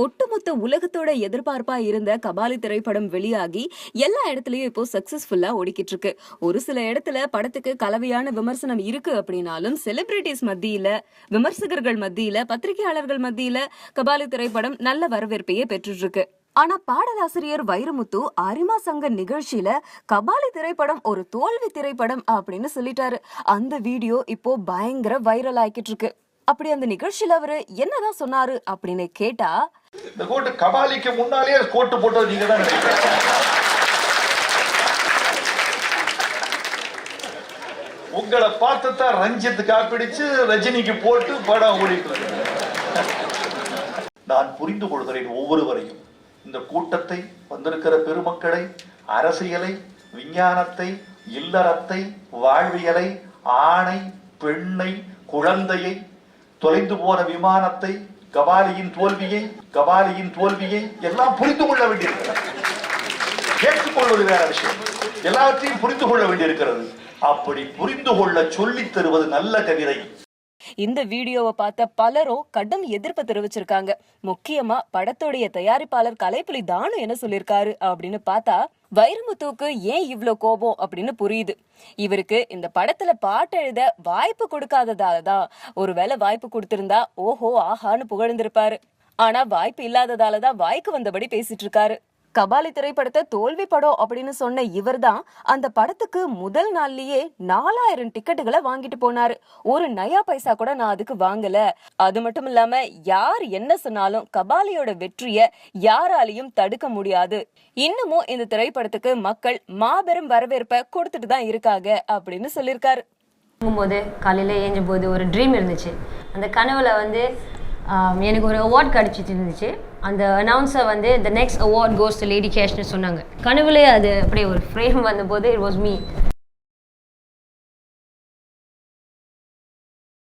ஒட்டுமொத்த உலகத்தோட எதிர்பார்ப்பா இருந்த கபாலி திரைப்படம் வெளியாகி எல்லா இடத்துலயும் இப்போ சக்சஸ்ஃபுல்லா ஓடிக்கிட்டு இருக்கு. ஒரு சில இடத்துல படத்துக்கு கலவையான விமர்சனம் இருக்கு அப்படின்னாலும் செலிபிரிட்டிஸ் மத்தியில, விமர்சகர்கள் மத்தியில, பத்திரிகையாளர்கள் மத்தியில கபாலி திரைப்படம் நல்ல வரவேற்பையே பெற்றுட்டு இருக்கு. ஆனா பாடலாசிரியர் வைரமுத்து அரிமா சங்க நிகழ்ச்சியில கபாலி திரைப்படம் ஒரு தோல்வி திரைப்படம் அப்படின்னு சொல்லிட்டாரு. அந்த வீடியோ இப்போ பயங்கர வைரல் ஆகிட்டு இருக்கு. அப்படி அந்த நிகழ்ச்சியில அவரு என்னதான் சொன்னாரு அப்படின்னு கேட்டா, இந்த கோட்டு கபாலிக்கு முன்னாலே கோட்டு போட்டது நீங்க தான் நினைக்கிறீங்க. உங்களை பார்த்து தான் ரஞ்சித் காப்பிடிச்சு ரஜினிக்கு போட்டு படம் ஓடிட்டு. நான் புரிந்து கொள்கிறேன் ஒவ்வொருவரையும், இந்த கூட்டத்தை, வந்திருக்கிற பெருமக்களை, அரசியலை, விஞ்ஞானத்தை, இல்லறத்தை, வாழ்வியலை, ஆணை, பெண்ணை, குழந்தையை, தொலைந்து போன விமானத்தை, கபாலியின் தோல்வியை எல்லாம் புரிந்து கொள்ள வேண்டியிருக்கிறது. கேட்டுக்கொள்வது வேற விஷயம், எல்லாவற்றையும் புரிந்து கொள்ள வேண்டியிருக்கிறது. அப்படி புரிந்து கொள்ள சொல்லித் தருவது நல்ல கவிதை. இந்த வீடியோவை பார்த்த பலரும் கடும் எதிர்ப்பு தெரிவிச்சிருக்காங்க. முக்கியமா படத்துடைய தயாரிப்பாளர் கலைப்புலி தானு என்ன சொல்லிருக்காரு அப்படின்னு பார்த்தா, வைரமுத்துவுக்கு ஏன் இவ்ளோ கோபம் அப்படின்னு புரியுது. இவருக்கு இந்த படத்துல பாட்டு எழுத வாய்ப்பு கொடுக்காததாலதான். ஒருவேளை வாய்ப்பு கொடுத்திருந்தா ஓஹோ ஆஹான்னு புகழ்ந்திருப்பாரு. ஆனா வாய்ப்பு இல்லாததாலதான் வாய்க்கு வந்தபடி பேசிட்டு இருக்காரு. கபாலி திரைப்படத்தை தோல்வி படம் அப்படின்னு சொன்ன இவர் தான் அந்த படத்துக்கு முதல் நாள்லயே 4000 டிக்கெட்டுகளை வாங்கிட்டு போனாரு. ஒரு நயா பைசா கூட நான் அதுக்கு வாங்கல. அது மட்டும் இல்லாம யார் என்ன சொன்னாலும் கபாலியோட வெற்றிய யாராலையும் தடுக்க முடியாது. இன்னமும் இந்த திரைப்படத்துக்கு மக்கள் மாபெரும் வரவேற்பை கொடுத்துட்டு தான் இருக்காங்க அப்படின்னு சொல்லியிருக்காரு. போது காலையில ஏஞ்சும் போது ஒரு ட்ரீம் இருந்துச்சு. அந்த கனவுல எனக்கு ஒரு அவார்ட் கிடைச்சிட்டு இருந்துச்சு. அந்த announcer the next award goes to lady கேஷ்னு சொன்னாங்க. கனவுலே அது அப்படியே ஒரு ஃப்ரேம் வந்தபோது இட் வாஸ் மீ.